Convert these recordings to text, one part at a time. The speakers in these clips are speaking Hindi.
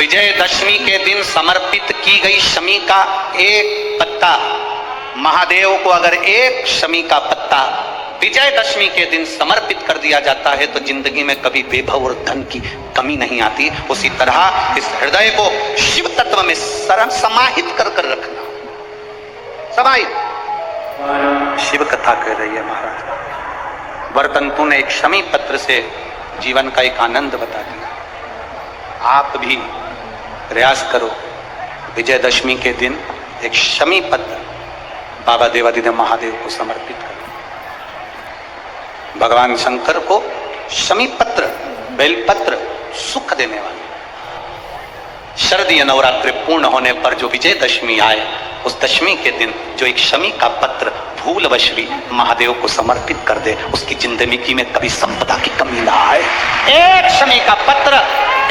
विजयदशमी के दिन समर्पित की गई शमी का एक पत्ता, महादेव को अगर एक शमी का पत्ता विजयदशमी के दिन समर्पित कर दिया जाता है तो जिंदगी में कभी वैभव और धन की कमी नहीं आती। उसी तरह इस हृदय को शिव तत्व में समाहित कर कर रखना। समाहित शिव कथा कह रही है महाराज। वरतंतु ने एक शमी पत्र से जीवन का एक आनंद बता दिया। आप भी प्रयास करो, विजयदशमी के दिन एक शमी पत्र बाबा देवादिदेव महादेव को समर्पित करो। भगवान शंकर को शमी पत्र, बेलपत्र सुख देने वाले। शरदीय नवरात्रि पूर्ण होने पर जो विजयदशमी आए, उस दशमी के दिन जो एक शमी का पत्र भूलवश भी महादेव को समर्पित कर दे, उसकी जिंदगी में कभी संपदा की कमी ना आए। एक शमी का पत्र,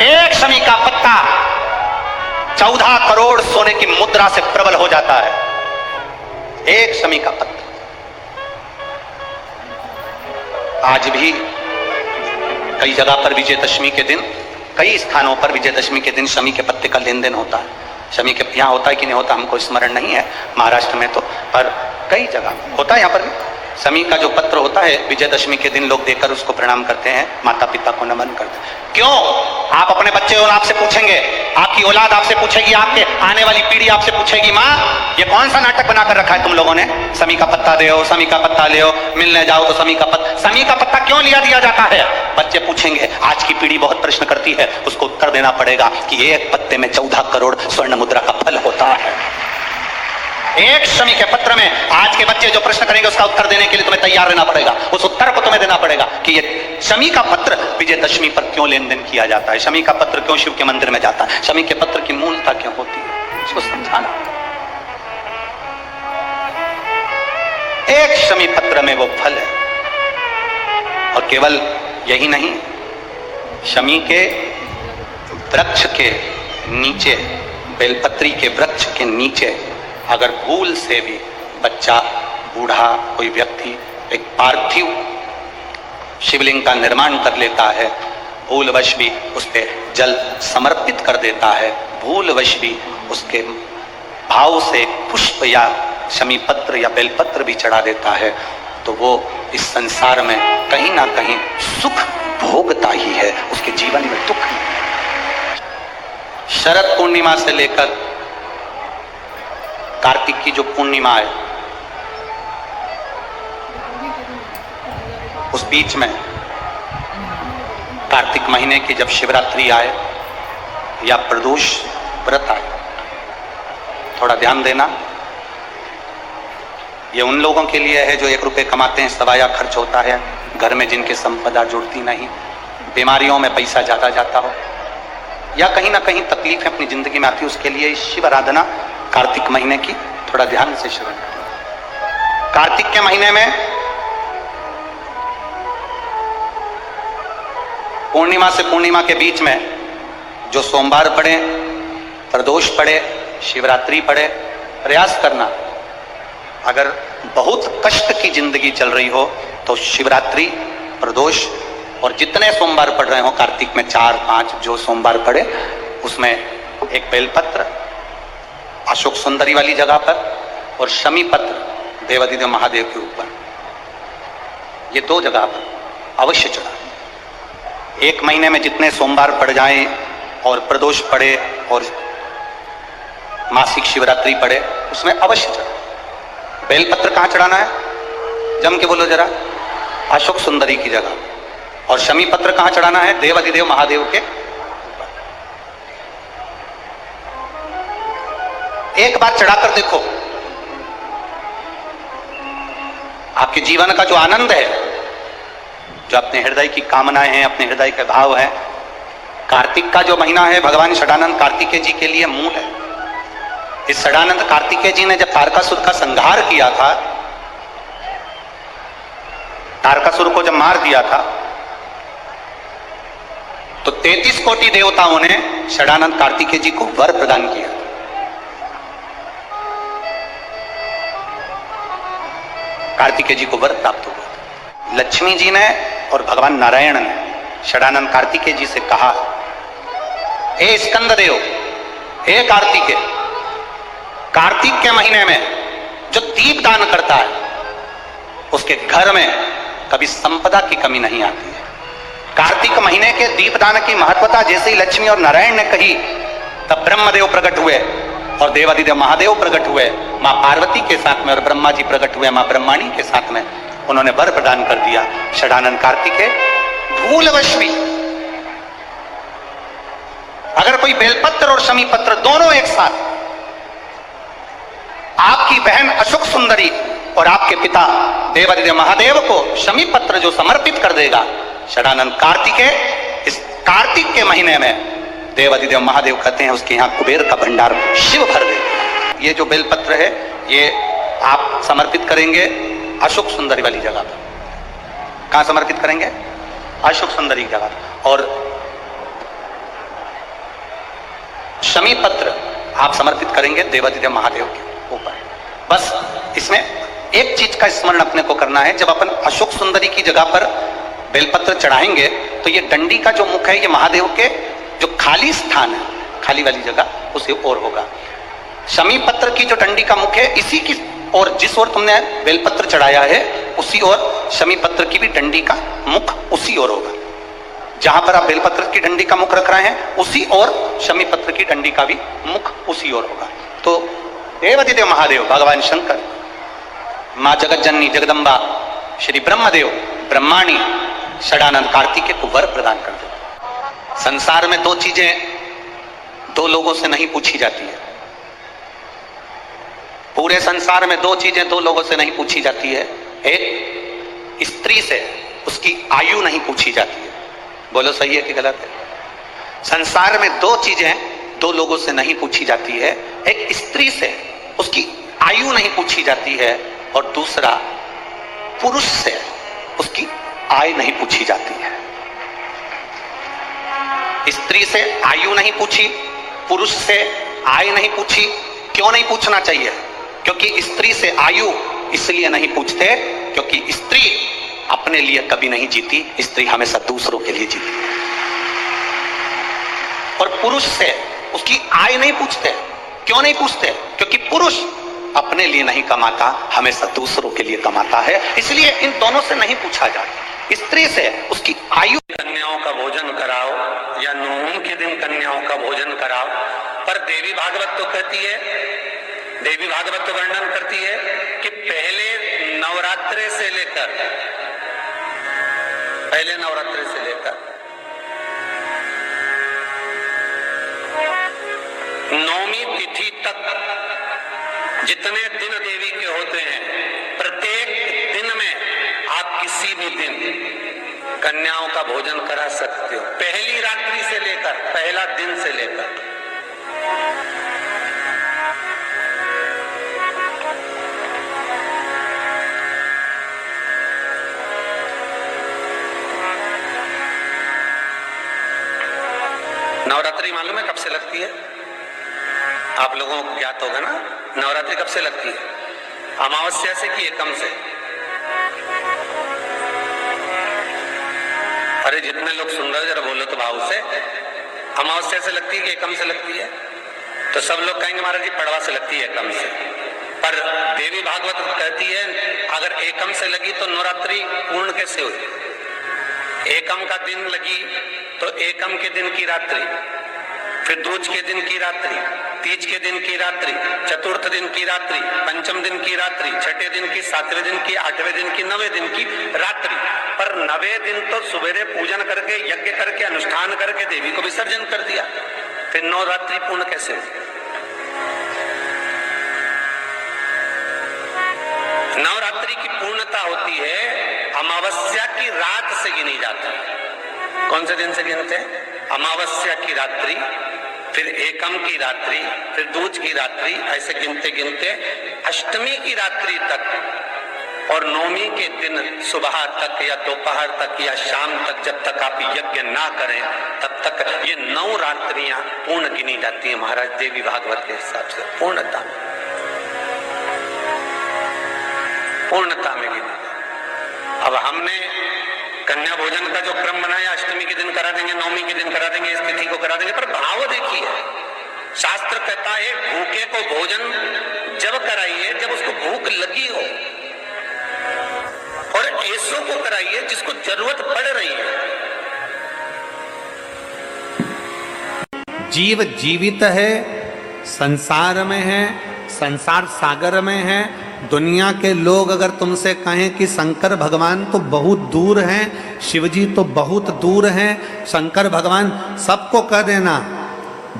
एक शमी का पत्ता 14 करोड़ सोने की मुद्रा से प्रबल हो जाता है। एक शमी का पत्र। आज भी कई जगह पर विजयदशमी के दिन, कई स्थानों पर विजयदशमी के दिन शमी के पत्ते का लेन देन होता है। शमी के यहाँ होता है कि नहीं होता हमको स्मरण नहीं है, महाराष्ट्र में तो, पर कई जगह होता है। यहाँ पर भी शमी का जो पत्र होता है, विजयदशमी के दिन लोग देकर उसको प्रणाम करते हैं, माता पिता को नमन करते हैं। क्यों? आप अपने बच्चे और आपसे पूछेंगे, आपकी औलाद आपसे पूछेगी, आपके आने वाली पीढ़ी आपसे पूछेगी, माँ ये कौन सा नाटक बनाकर रखा है तुम लोगों ने? शमी का पत्ता दे, शमी का पत्ता ले, मिलने जाओ तो शमी का पत्ता क्यों लिया दिया जाता है? बच्चे पूछेंगे। आज की पीढ़ी बहुत प्रश्न करती है, उसको उत्तर देना पड़ेगा कि एक पत्ते में 14 करोड़ स्वर्ण मुद्रा का फल होता है। एक शमी के पत्र में आज के बच्चे जो प्रश्न करेंगे उसका उत्तर देने के लिए तुम्हें तैयार रहना पड़ेगा। उस उत्तर को तुम्हें देना पड़ेगा कि ये शमी का पत्र विजयदशमी पर क्यों लेन देन किया जाता है, शमी का पत्र क्यों शिव के मंदिर में जाता है, शमी के पत्र की मूलता क्यों होती है, इसको समझाना। एक शमी पत्र में वो फल है। और केवल यही नहीं, शमी के वृक्ष के नीचे, बेलपत्री के वृक्ष के नीचे अगर भूल से भी बच्चा, बूढ़ा, कोई व्यक्ति एक पार्थिव शिवलिंग का निर्माण कर लेता है, भूलवश भी उस पे जल समर्पित कर देता है, भूलवश भी उसके भाव से पुष्प या शमी पत्र या बेलपत्र भी चढ़ा देता है, तो वो इस संसार में कहीं ना कहीं सुख भोगता ही है, उसके जीवन में दुख नहीं। शरद पूर्णिमा से लेकर कार्तिक की जो पूर्णिमा है, उस बीच में कार्तिक महीने की जब शिवरात्रि आए या प्रदोष व्रत आए, थोड़ा ध्यान देना। ये उन लोगों के लिए है जो 1 रुपये कमाते हैं, सवाया खर्च होता है, घर में जिनके संपदा जुड़ती नहीं, बीमारियों में पैसा ज्यादा जाता हो, या कहीं ना कहीं तकलीफें अपनी जिंदगी में आती है, उसके लिए शिव आराधना कार्तिक महीने की थोड़ा ध्यान से श्रवण करें। कार्तिक के महीने में पूर्णिमा से पूर्णिमा के बीच में जो सोमवार पड़े, प्रदोष पड़े, शिवरात्रि पड़े, प्रयास करना। अगर बहुत कष्ट की जिंदगी चल रही हो तो शिवरात्रि, प्रदोष और जितने सोमवार पड़ रहे हो कार्तिक में 4-5 जो सोमवार पड़े, उसमें एक बेलपत्र अशोक सुंदरी वाली जगह पर और शमी पत्र देवादिदेव महादेव के ऊपर, ये 2 जगह पर अवश्य चढ़ा। 1 महीने में जितने सोमवार पड़ जाएं और प्रदोष पड़े और मासिक शिवरात्रि पड़े, उसमें अवश्य चढ़ा। बेलपत्र कहाँ चढ़ाना है? जम के बोलो जरा। अशोक सुंदरी की जगह। और शमी पत्र कहाँ चढ़ाना है? देवादिदेव महादेव के। एक बार चढ़ाकर देखो, आपके जीवन का जो आनंद है, जो अपने हृदय की कामनाएं हैं, अपने हृदय के भाव हैं, कार्तिक का जो महीना है भगवान षडानंद कार्तिकेय जी के लिए मूल है। इस षडानंद कार्तिकेय जी ने जब तारकासुर का संहार किया था, तारकासुर को जब मार दिया था, तो 33 कोटि देवताओं ने षडानंद कार्तिकेय जी को वर प्रदान किया। कार्तिकेय जी को वर प्राप्त हुआ। लक्ष्मी जी ने और भगवान नारायण ने षडानंद कार्तिकेय जी से कहा, हे स्कंद देव, हे कार्तिकेय, कार्तिक के महीने में जो दीप दान करता है उसके घर में कभी संपदा की कमी नहीं आती है। कार्तिक महीने के दीपदान की महत्वता जैसे ही लक्ष्मी और नारायण ने कही तब ब्रह्मदेव प्रकट हुए और देवादिदेव महादेव प्रकट हुए, मां पार्वती के साथ में, और ब्रह्मा जी प्रकट हुए मां ब्रह्माणी के साथ में। उन्होंने वर प्रदान कर दिया, षडानन कार्तिकेय भूलवश भी अगर कोई बेलपत्र और शमी पत्र दोनों एक साथ आपकी बहन अशोक सुंदरी और आपके पिता देवादिदेव महादेव को शमी पत्र जो समर्पित कर देगा, षडानंद कार्तिकेय इस कार्तिक के महीने में देवादिदेव महादेव कहते हैं उसके यहाँ कुबेर का भंडार शिव भर दे। ये जो बेलपत्र है ये आप समर्पित करेंगे अशोक सुंदरी वाली जगह पर। कहां समर्पित करेंगे? अशोक सुंदरी की जगह पर। और शमी पत्र आप समर्पित करेंगे देवादिदेव महादेव के ऊपर। बस इसमें एक चीज का स्मरण अपने को करना है, जब अपन अशोक सुंदरी की जगह पर बेलपत्र चढ़ाएंगे तो ये डंडी का जो मुख है ये महादेव के जो खाली स्थान है, खाली वाली जगह उसी ओर होगा। शमी पत्र की जो डंडी का मुख है इसी की और जिस ओर तुमने बेलपत्र चढ़ाया है उसी ओर शमी पत्र की भी डंडी का मुख उसी ओर होगा। जहां पर आप बेलपत्र की डंडी का मुख रख रहे हैं उसी ओर शमी पत्र की डंडी का भी मुख उसी ओर होगा। तो देवादिदेव महादेव, भगवान शंकर, मां जगत जननी जगदम्बा, श्री ब्रह्मदेव, ब्रह्माणी, षडानंद कार्तिकेय को वर प्रदान कर दे। संसार में दो चीजें दो लोगों से नहीं पूछी जाती है। पूरे संसार में दो चीजें दो लोगों से नहीं पूछी जाती है। एक, स्त्री से उसकी आयु नहीं पूछी जाती है। बोलो सही है कि गलत है? संसार में दो चीजें दो लोगों से नहीं पूछी जाती है। एक, स्त्री से उसकी आयु नहीं पूछी जाती है और दूसरा, पुरुष से उसकी आय नहीं पूछी जाती है। स्त्री से आयु नहीं पूछी, पुरुष से आय नहीं पूछी। क्यों नहीं पूछना चाहिए? क्योंकि स्त्री से आयु इसलिए नहीं पूछते क्योंकि स्त्री अपने लिए कभी नहीं जीती, स्त्री हमेशा दूसरों के लिए जीती। और पुरुष से उसकी आय नहीं पूछते। क्यों नहीं पूछते? क्योंकि पुरुष अपने लिए नहीं कमाता, हमेशा दूसरों के लिए कमाता है, इसलिए इन दोनों से नहीं पूछा जाता। स्त्री से उसकी आयु, कन्याओं का भोजन कराओ या नवमी के दिन कन्याओं का भोजन कराओ, पर देवी भागवत तो कहती है, देवी भागवत तो वर्णन करती है कि पहले नवरात्रे से लेकर नौमी तिथि तक जितने दिन देवी के होते हैं, प्रत्येक दिन में आप किसी भी दिन कन्याओं का भोजन करा सकते हो, पहली रात्रि से लेकर, पहला दिन से लेकर। नवरात्रि मालूम है कब से लगती है? आप लोगों को ज्ञात होगा ना, नवरात्रि कब से लगती है? अमावस्या से कि एकम से? अरे जितने लोग सुन रहे हो जरा बोलो तो भाव से। अमावस्या से लगती है कि एकम से लगती है? तो सब लोग कहेंगे महाराज जी पड़वा से लगती है, एकम से। पर देवी भागवत कहती है अगर एकम से लगी तो नवरात्रि पूर्ण कैसे हुई? एकम का दिन लगी तो एकम के दिन की रात्रि, फिर दूज के दिन की रात्रि, तीज के दिन की रात्रि, चतुर्थ दिन की रात्रि, पंचम दिन की रात्रि, छठे दिन की, सातवें दिन की, आठवें दिन की, नवें दिन की रात्रि। पर नवे दिन तो सुबेरे पूजन करके, यज्ञ करके, अनुष्ठान करके देवी को विसर्जन कर दिया, फिर नवरात्रि पूर्ण कैसे हुई? नवरात्रि की पूर्णता होती है अमावस्या की रात से गिनी जाती है। कौन से दिन से गिनते हैं? अमावस्या की रात्रि, फिर एकम की रात्रि, फिर दूज की रात्रि, ऐसे गिनते गिनते अष्टमी की रात्रि तक और नौमी के दिन सुबह तक या दोपहर तक या शाम तक, जब तक आप यज्ञ ना करें तब तक ये 9 रात्रियां पूर्ण गिनी जाती है महाराज देवी भागवत के हिसाब से। पूर्णता में गिनी। अब हमने कन्या भोजन का जो क्रम बनाया, अष्टमी के दिन करा देंगे, नवमी के दिन करा देंगे, इस तिथि को करा देंगे, पर भाव देखिए, शास्त्र कहता है भूखे को भोजन जब कराइए जब उसको भूख लगी हो, और ऐसों को कराइए जिसको जरूरत पड़ रही है। जीव जीवित है, संसार में है, संसार सागर में है। दुनिया के लोग अगर तुमसे कहें कि शंकर भगवान तो बहुत दूर हैं, शिवजी तो बहुत दूर हैं, शंकर भगवान, सबको कह देना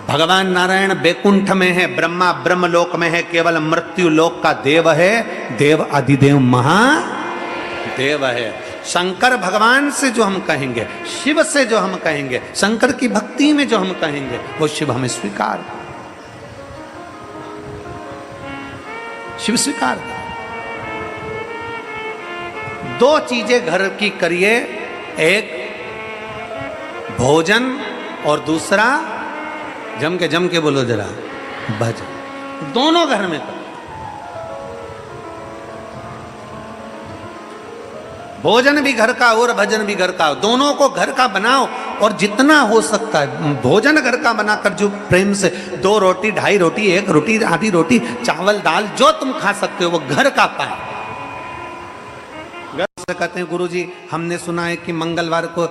भगवान नारायण बैकुंठ में है, ब्रह्मा ब्रह्मलोक में है, केवल मृत्यु लोक का देव है, देव अधिदेव महादेव है। शंकर भगवान से जो हम कहेंगे, शिव से जो हम कहेंगे, शंकर की भक्ति में जो हम कहेंगे, वो शिव हमें स्वीकार, शिव स्वीकार। दो चीजें घर की करिए, एक भोजन और दूसरा जम के बोलो जरा भजन। दोनों घर में करो। भोजन भी घर का और भजन भी घर का, दोनों को घर का बनाओ। और जितना हो सकता है भोजन घर का बनाकर जो प्रेम से 2 रोटी 2.5 रोटी 1 रोटी आधी रोटी चावल दाल जो तुम खा सकते हो वो घर का पाए। से कहते हैं गुरुजी हमने सुना है कि मंगलवार को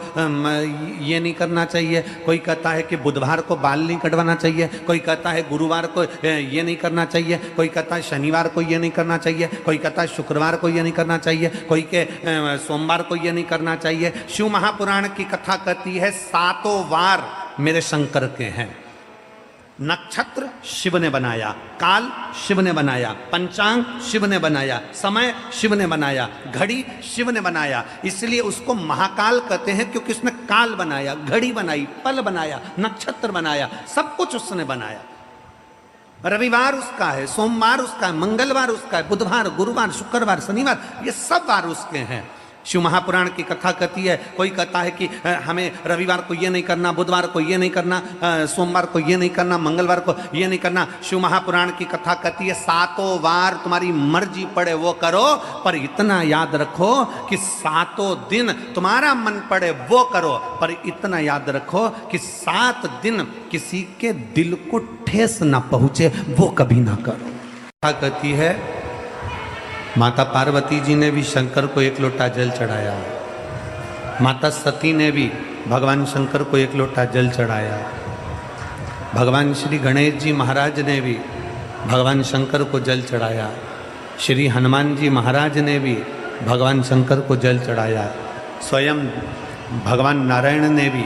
ये नहीं करना चाहिए, कोई कहता है कि बुधवार को बाल नहीं कटवाना चाहिए, कोई कहता है गुरुवार को ये नहीं करना चाहिए, कोई कहता है शनिवार को ये नहीं करना चाहिए, कोई कहता है शुक्रवार को ये नहीं करना चाहिए, कोई के सोमवार को ये नहीं करना चाहिए। शिव महापुराण की कथा कहती है 7 वार मेरे शंकर के हैं। नक्षत्र शिव ने बनाया, काल शिव ने बनाया, पंचांग शिव ने बनाया, समय शिव ने बनाया, घड़ी शिव ने बनाया, इसलिए उसको महाकाल कहते हैं क्योंकि उसने काल बनाया, घड़ी बनाई, पल बनाया, नक्षत्र बनाया, सब कुछ उसने बनाया। रविवार उसका है, सोमवार उसका है, मंगलवार उसका है, बुधवार गुरुवार शुक्रवार शनिवार ये सब वार उसके हैं। शिव महापुराण की कथा कहती है, कोई कहता है कि हमें रविवार को ये नहीं करना, बुधवार को ये नहीं करना, सोमवार को ये नहीं करना, मंगलवार को ये नहीं करना। शिव महापुराण की कथा कहती है 7 वार तुम्हारी मर्जी पड़े वो करो, पर इतना याद रखो कि 7 दिन तुम्हारा मन पड़े वो करो, पर इतना याद रखो कि 7 दिन किसी के दिल को ठेस ना पहुंचे वो कभी ना करो। कथा कहती है माता पार्वती जी ने भी शंकर को 1 लोटा जल चढ़ाया, माता सती ने भी भगवान शंकर को 1 लोटा जल चढ़ाया, भगवान श्री गणेश जी महाराज ने भी भगवान शंकर को जल चढ़ाया, श्री हनुमान जी महाराज ने भी भगवान शंकर को जल चढ़ाया, स्वयं भगवान नारायण ने भी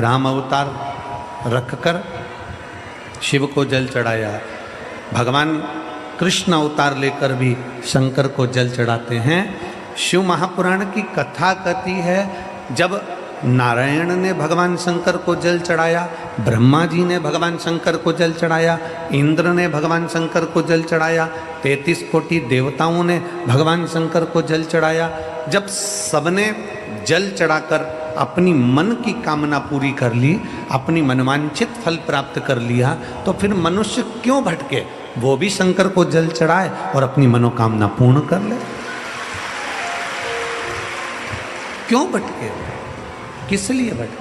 राम अवतार रखकर शिव को जल चढ़ाया, भगवान कृष्ण अवतार लेकर भी शंकर को जल चढ़ाते हैं। शिव महापुराण की कथा कहती है जब नारायण ने भगवान शंकर को जल चढ़ाया, ब्रह्मा जी ने भगवान शंकर को जल चढ़ाया, इंद्र ने भगवान शंकर को जल चढ़ाया, 33 कोटि देवताओं ने भगवान शंकर को जल चढ़ाया। जब सबने जल चढ़ाकर अपनी मन की कामना पूरी कर ली, अपनी मनवांछित फल प्राप्त कर लिया, तो फिर मनुष्य क्यों भटके, वो भी शंकर को जल चढ़ाए और अपनी मनोकामना पूर्ण कर ले। क्यों भटके, किस लिए भटके?